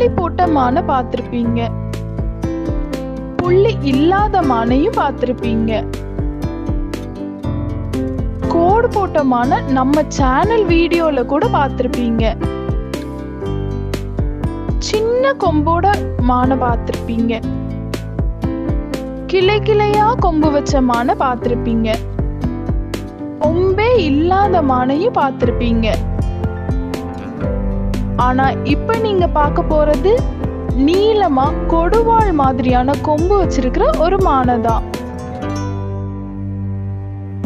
புள்ளி போட்ட மானை பார்த்திருப்பீங்க, புள்ளி இல்லாத மானையும் பார்த்திருப்பீங்க. கோடு போட்ட மானை நம்ம சேனல் வீடியோல கூட பார்த்திருப்பீங்க. சின்ன கொம்போட மானை பார்த்திருப்பீங்க. கிளை கிளையா கொம்பு வச்ச மானை பார்த்திருப்பீங்க. கொம்பே இல்லாத மானையும் பார்த்திருப்பீங்க. ஆனா இப்ப நீங்க பார்க்க போறது நீளமா கொடுவாள் மாதிரியான கொம்பு வச்சிருக்கிற ஒரு மானை தான்.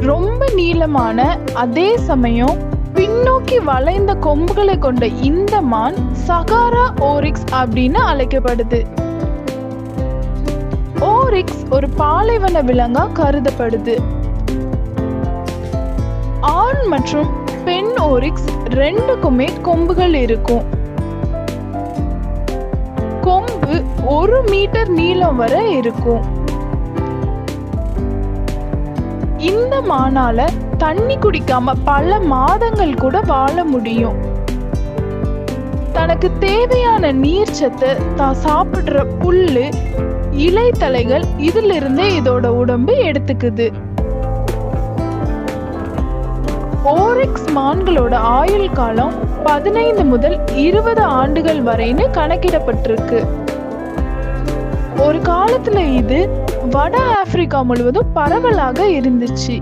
ரொம்ப நீளமான அதே சமயம் பின்னோக்கி வளைந்த கொம்புகளை கொண்ட இந்த மான் சகாரா ஓரிக்ஸ் அப்படின்னு அழைக்கப்படுது. ஓரிக்ஸ் ஒரு பாலைவன விலங்கா கருதப்படுது. ஆண் மற்றும் பெண் ஓரிக்ஸ் ரெண்டுக்குமே கொம்புகள் இருக்கும். கொம்பு 1 மீட்டர் நீளம் வரை இருக்கும். இந்த மானால தண்ணி குடிக்காம பல மாதங்கள் கூட வாழ முடியும். தனக்கு தேவையான நீர் சத்து தான் சாப்பிடுற புல்லு, இலை தழைகள் இதுல இருந்தே இதோட உடம்பு எடுத்துக்குது. ஓரிக்ஸ் மான்களோட ஆயுள் காலம் 15 முதல் 20 ஆண்டுகள் வரைன்னு கணக்கிடப்பட்டிருக்கு. ஒரு காலத்துல இது வட ஆப்பிரிக்கா முழுவதும் பரவலாக இருந்துச்சு.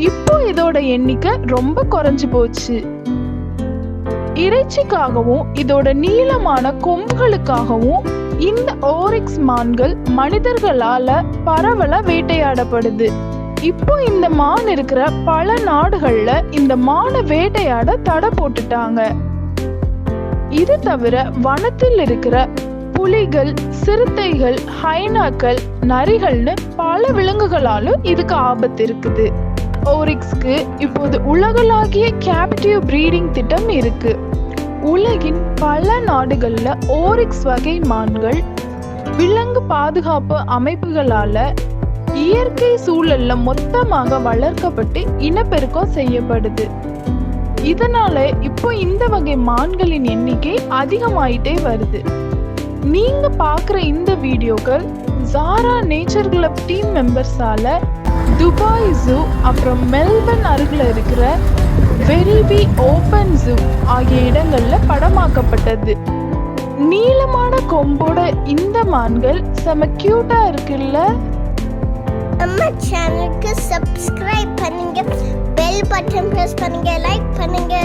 இப்போ இதோட எண்ணிக்கை ரொம்ப குறைஞ்சு போச்சு. இறைச்சிக்காகவும் இதோட நீளமான கொம்புகளுக்காகவும் இந்த ஓரிக்ஸ் மான்கள் மனிதர்களால பரவலா வேட்டையாடப்படுது. இப்போ இந்த மான் இருக்கிற பல நாடுகள்ல இந்த மானை வேட்டையாட தடை போட்டுட்டாங்க. இது தவிர வனத்தில் இருக்கிற புலிகள், சிறுத்தைகள், ஹைனாக்கள், நரிகள்னு பல விலங்குகளாலும் இதுக்கு ஆபத்து இருக்குது. ஓரிக்ஸ்க்கு இப்போது உலகளாகிய கேப்டிவ் பிரீடிங் திட்டம் இருக்கு. உலகின் பல நாடுகள்ல ஓரிக்ஸ் வகை மான்கள் விலங்கு பாதுகாப்பு அமைப்புகளால இயற்கை சூழல்ல மொத்தமாக வளர்க்கப்பட்டு இனப்பெருக்கம் செய்யப்படுது. இதனால இப்போ இந்த வகை மான்களின் எண்ணிக்கை அதிகமாயிட்டே வருது. நீங்க பார்க்குற இந்த வீடியோக்கள் ஜாரா நேச்சர் கிளப் டீம் மெம்பர்ஸால துபாய் ஜூ அப்புறம் மெல்பர்ன் அருகில் இருக்கிற வெரிபி ஓபன் ஜூ ஆகிய இடங்கள்ல படமாக்கப்பட்டது. நீளமான கொம்போட இந்த மான்கள் செம கியூட்டா இருக்குல்ல? நம்ம சேனலுக்கு சப்ஸ்கிரைப் பண்ணுங்க, பெல் பட்டன் பிரஸ் பண்ணுங்க, லைக் பண்ணுங்க.